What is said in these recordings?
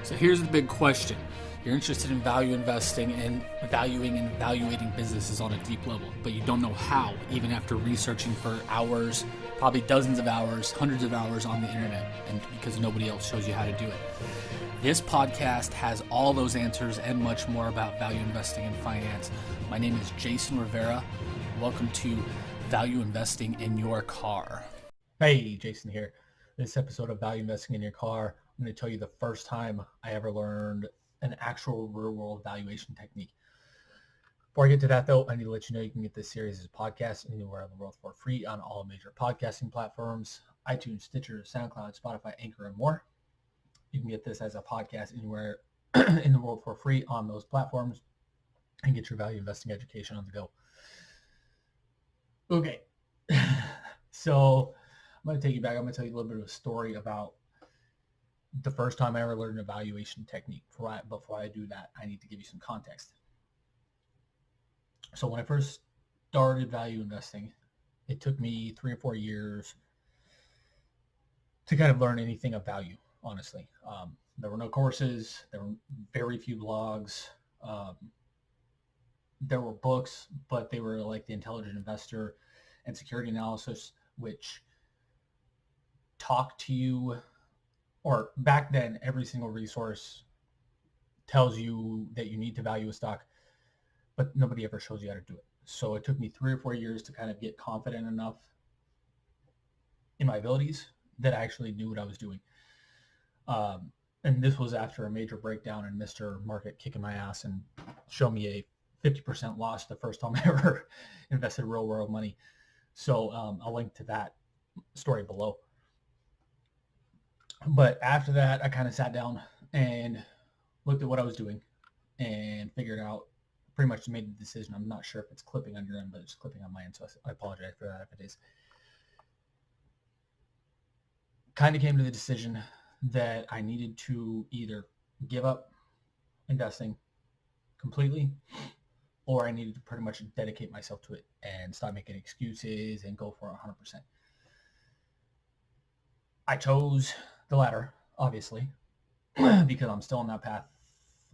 So here's the big question. You're interested in value investing and valuing and evaluating businesses on a deep level, but you don't know how, even after researching for hours, probably dozens of hours, hundreds of hours on the internet, and because nobody else shows you how to do it. This podcast has all those answers and much more about value investing and finance. My name is Jason Rivera. Welcome to Value Investing in Your Car. Hey, Jason here. This episode of Value Investing in Your Car, I'm going to tell you the first time I ever learned an actual real-world valuation technique. Before I get to that, though, I need to let you know you can get this series as a podcast anywhere in the world for free on all major podcasting platforms, iTunes, Stitcher, SoundCloud, Spotify, Anchor, and more. You can get this as a podcast anywhere in the world for free on those platforms and get your value investing education on the go. Okay, so I'm going to take you back. I'm going to tell you a little bit of a story about the first time I ever learned a valuation technique. Before I do that, I need to give you some context. So when I first started value investing, it took me 3 or 4 years to kind of learn anything of value, honestly. There were no courses. There were very few blogs. There were books, but they were like The Intelligent Investor and Security Analysis, which talk to you, or back then, every single resource tells you that you need to value a stock, but nobody ever shows you how to do it. So it took me 3 or 4 years to kind of get confident enough in my abilities that I actually knew what I was doing. And this was after a major breakdown and Mr. Market kicking my ass and show me a 50% loss the first time I ever invested real world money. So I'll link to that story below. But after that, I kind of sat down and looked at what I was doing and figured out, pretty much made the decision. I'm not sure if it's clipping on your end, but it's clipping on my end, so I apologize for that if it is. Kind of came to the decision that I needed to either give up investing completely, or I needed to pretty much dedicate myself to it and stop making excuses and go for 100%. I chose the latter, obviously, because I'm still on that path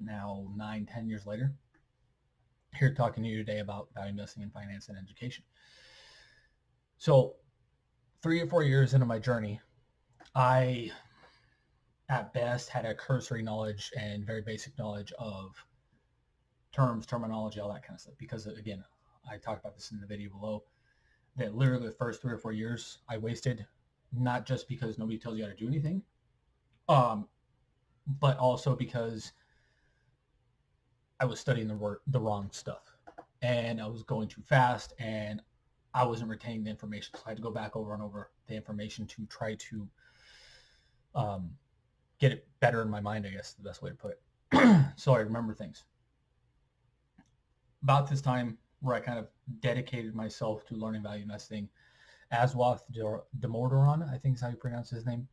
now 9-10 years later. Here talking to you today about value investing in finance and education. So 3 or 4 years into my journey, I, at best, had a cursory knowledge and very basic knowledge of terms, terminology, all that kind of stuff. Because, again, I talked about this in the video below, that literally the first 3 or 4 years I wasted, not just because nobody tells you how to do anything, but also because I was studying the wrong stuff, and I was going too fast, and I wasn't retaining the information. So I had to go back over and over the information to try to get it better in my mind, I guess is the best way to put it. So I remember things. About this time where I kind of dedicated myself to learning value investing, Aswath Damodaran, I think is how you pronounce his name.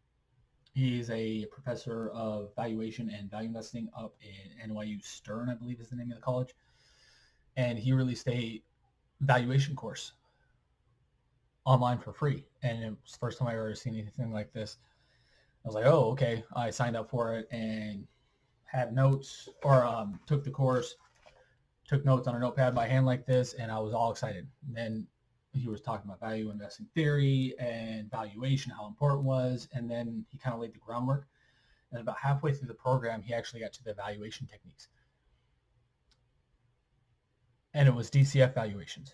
He's a professor of valuation and value investing up in NYU Stern, I believe is the name of the college. And he released a valuation course online for free. And it was the first time I ever seen anything like this. I was like, oh, okay. I signed up for it and had notes, or took the course, took notes on a notepad by hand like this, and I was all excited. And then he was talking about value investing theory and valuation, how important it was, and then he kind of laid the groundwork. And about halfway through the program, he actually got to the valuation techniques. And it was DCF valuations.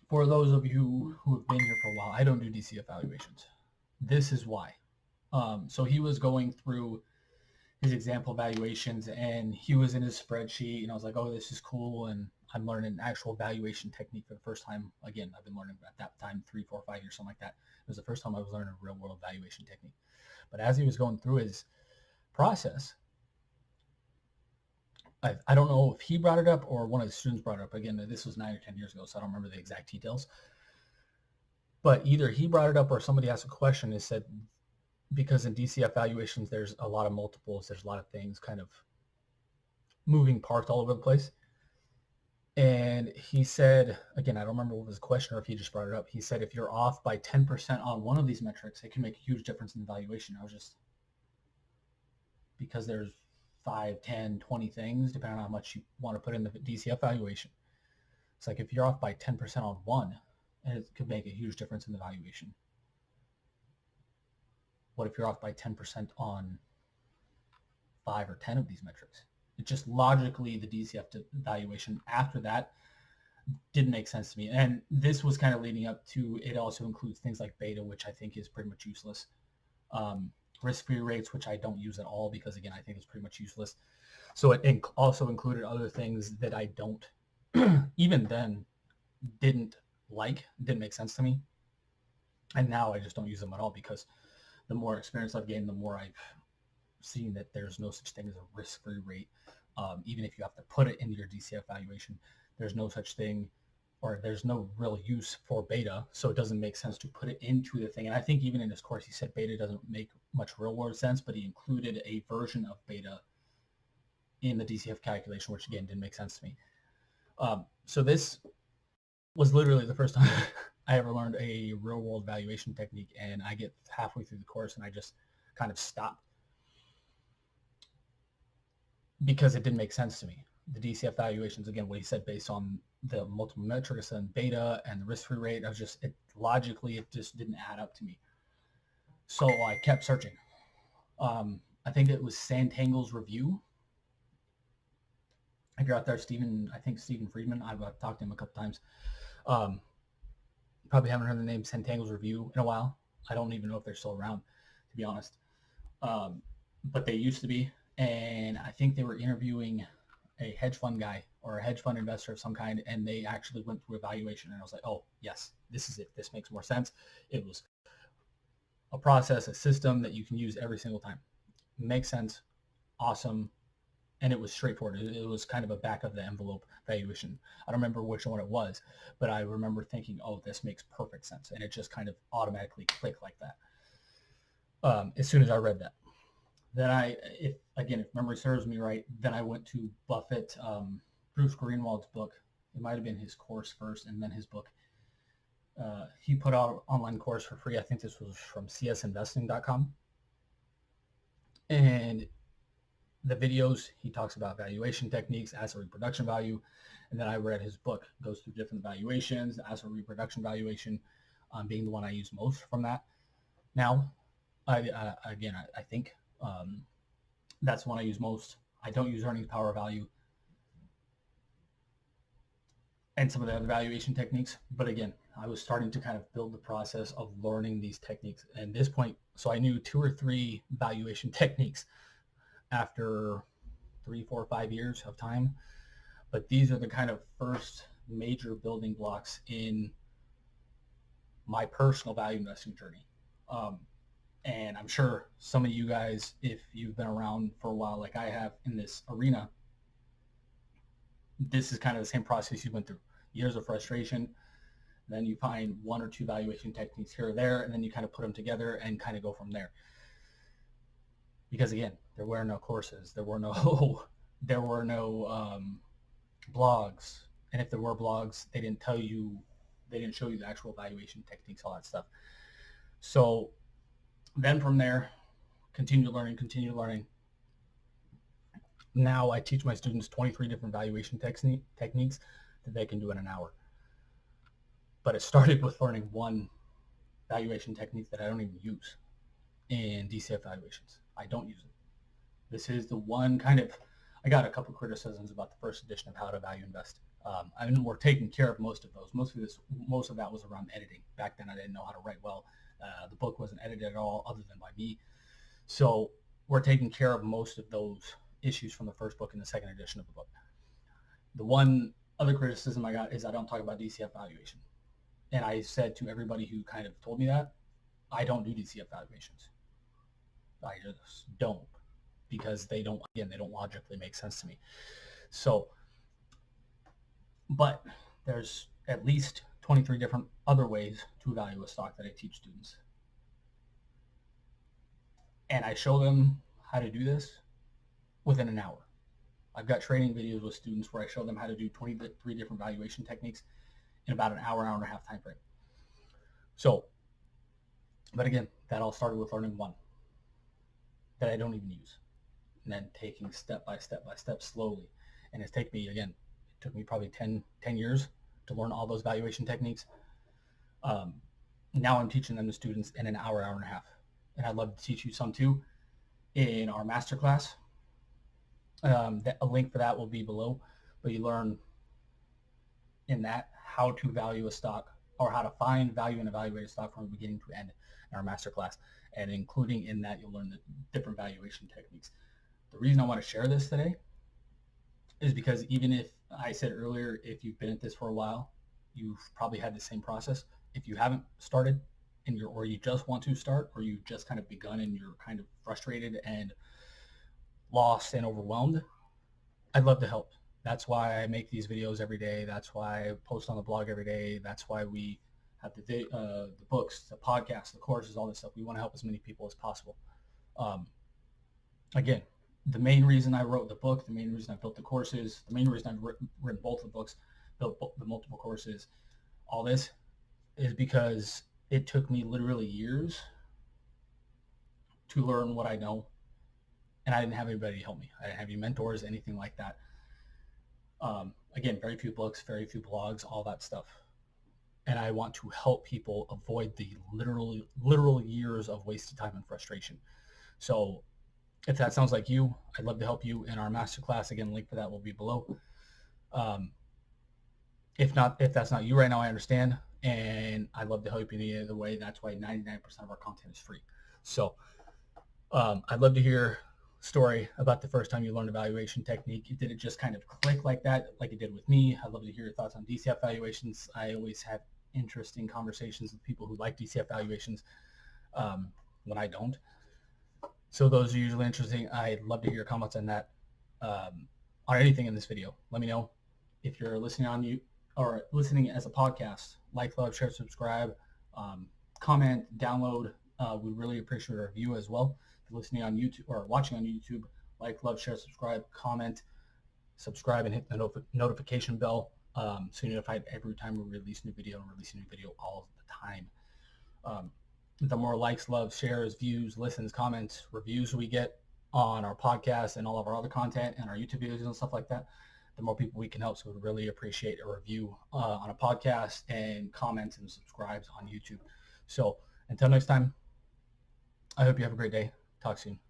For those of you who have been here for a while, I don't do DCF valuations. This is why. So he was going through his example valuations, and he was in his spreadsheet, and I was like, oh, this is cool. And I'm learning an actual valuation technique for the first time. Again, I've been learning at that time 3, 4, 5 years, something like that. It was the first time I was learning a real world valuation technique. But as he was going through his process, I don't know if he brought it up or one of the students brought it up. Again, this was 9 or 10 years ago, so I don't remember the exact details. But either he brought it up or somebody asked a question and said, because in DCF valuations, there's a lot of multiples, there's a lot of things kind of moving parts all over the place. And he said, again, I don't remember what was the question or if he just brought it up. He said, if you're off by 10% on one of these metrics, it can make a huge difference in the valuation. I was just, because there's 5, 10, 20 things, depending on how much you want to put in the DCF valuation. It's like if you're off by 10% on one, and it could make a huge difference in the valuation. What if you're off by 10% on 5 or 10 of these metrics? It just logically, the DCF valuation after that didn't make sense to me. And this was kind of leading up to, it also includes things like beta, which I think is pretty much useless. Risk-free rates, which I don't use at all because, again, I think it's pretty much useless. So it also included other things that I don't, even then, didn't make sense to me. And now I just don't use them at all because the more experience I've gained, the more I've seen that there's no such thing as a risk-free rate. Even if you have to put it into your DCF valuation, there's no such thing, or there's no real use for beta, so it doesn't make sense to put it into the thing. And I think even in his course, he said beta doesn't make much real-world sense, but he included a version of beta in the DCF calculation, which again didn't make sense to me. So this was literally the first time I ever learned a real-world valuation technique, and I get halfway through the course and I just kind of stopped because it didn't make sense to me. The DCF valuations, again, what he said based on the multiple metrics and beta and the risk-free rate, logically, it just didn't add up to me. So I kept searching. I think it was Santangle's review. If you're out there, Stephen Friedman, I've talked to him a couple times. Probably haven't heard the name Santangle's review in a while. I don't even know if they're still around, to be honest. But they used to be. And I think they were interviewing a hedge fund guy or a hedge fund investor of some kind, and they actually went through evaluation. And I was like, oh, yes, this is it. This makes more sense. It was a process, a system that you can use every single time. Makes sense. Awesome. And it was straightforward. It was kind of a back of the envelope valuation. I don't remember which one it was, but I remember thinking, oh, this makes perfect sense. And it just kind of automatically clicked like that as soon as I read that. Then if memory serves me right, then I went to Buffett, Bruce Greenwald's book. It might have been his course first and then his book. He put out an online course for free. I think this was from csinvesting.com. And the videos, he talks about valuation techniques, asset reproduction value. And then I read his book, goes through different valuations, asset reproduction valuation being the one I use most from that. Now, I think that's the one I use most. I don't use earnings power value and some of the other valuation techniques. But again, I was starting to kind of build the process of learning these techniques. And at this point, so I knew 2 or 3 valuation techniques after 3, 4, 5 years of time. But these are the kind of first major building blocks in my personal value investing journey. And I'm sure some of you guys, if you've been around for a while like I have in this arena, this is kind of the same process you went through. Years of frustration, then you find 1 or 2 valuation techniques here or there, and then you kind of put them together and kind of go from there. Because again, there were no courses, there were no blogs, and if there were blogs, they didn't show you the actual valuation techniques, all that stuff. So then from there, continue learning. Now I teach my students 23 different valuation techniques that they can do in an hour. But it started with learning one valuation technique that I don't even use in DCF valuations. I don't use it. This is the one I got a couple of criticisms about the first edition of How to Value Invest. We're taking care of most of those. Most of that was around editing. Back then I didn't know how to write well. The book wasn't edited at all other than by me. So we're taking care of most of those issues from the first book and the second edition of the book. The one other criticism I got is I don't talk about DCF valuation. And I said to everybody who kind of told me that, I don't do DCF valuations. I just don't, because they don't logically make sense to me. So, but there's at least 23 different other ways to value a stock that I teach students. And I show them how to do this within an hour. I've got training videos with students where I show them how to do 23 different valuation techniques in about an hour and a half time frame. So, but again, that all started with learning one that I don't even use. and then taking step by step slowly. And it's taken me, again, it took me probably 10 years to learn all those valuation techniques. Now I'm teaching them to students in an hour and a half. And I'd love to teach you some too in our masterclass. A link for that will be below, but you learn in that how to value a stock or how to find, value, and evaluate a stock from beginning to end in our masterclass. And including in that, you'll learn the different valuation techniques. The reason I want to share this today is because even if I said earlier, if you've been at this for a while, you've probably had the same process. If you haven't started and or you just want to start, or you've just kind of begun and you're kind of frustrated and lost and overwhelmed, I'd love to help. That's why I make these videos every day. That's why I post on the blog every day. That's why we have the books, the podcasts, the courses, all this stuff. We want to help as many people as possible. Again, the main reason I wrote the book, the main reason I built the courses, the main reason I've written both the books, built the multiple courses, all this is because it took me literally years to learn what I know. And I didn't have anybody to help me. I didn't have any mentors, anything like that. Again, very few books, very few blogs, all that stuff. And I want to help people avoid the literal years of wasted time and frustration. So if that sounds like you, I'd love to help you in our masterclass. Again, link for that will be below. If that's not you right now, I understand. And I'd love to help you in any other way. That's why 99% of our content is free. So I'd love to hear a story about the first time you learned a valuation technique. Did it just kind of click like that, like it did with me? I'd love to hear your thoughts on DCF valuations. I always have interesting conversations with people who like DCF valuations when I don't. So those are usually interesting. I'd love to hear your comments on that, on anything in this video. Let me know. If you're listening on you or listening as a podcast, like, love, share, subscribe, comment, download. We really appreciate a review as well. If you're listening on YouTube or watching on YouTube, like, love, share, subscribe, comment, subscribe, and hit the notification bell so you're notified every time we release a new video, and release a new video all the time. The more likes, loves, shares, views, listens, comments, reviews we get on our podcast and all of our other content and our YouTube videos and stuff like that, the more people we can help. So we'd really appreciate a review on a podcast and comments and subscribes on YouTube. So until next time, I hope you have a great day. Talk soon.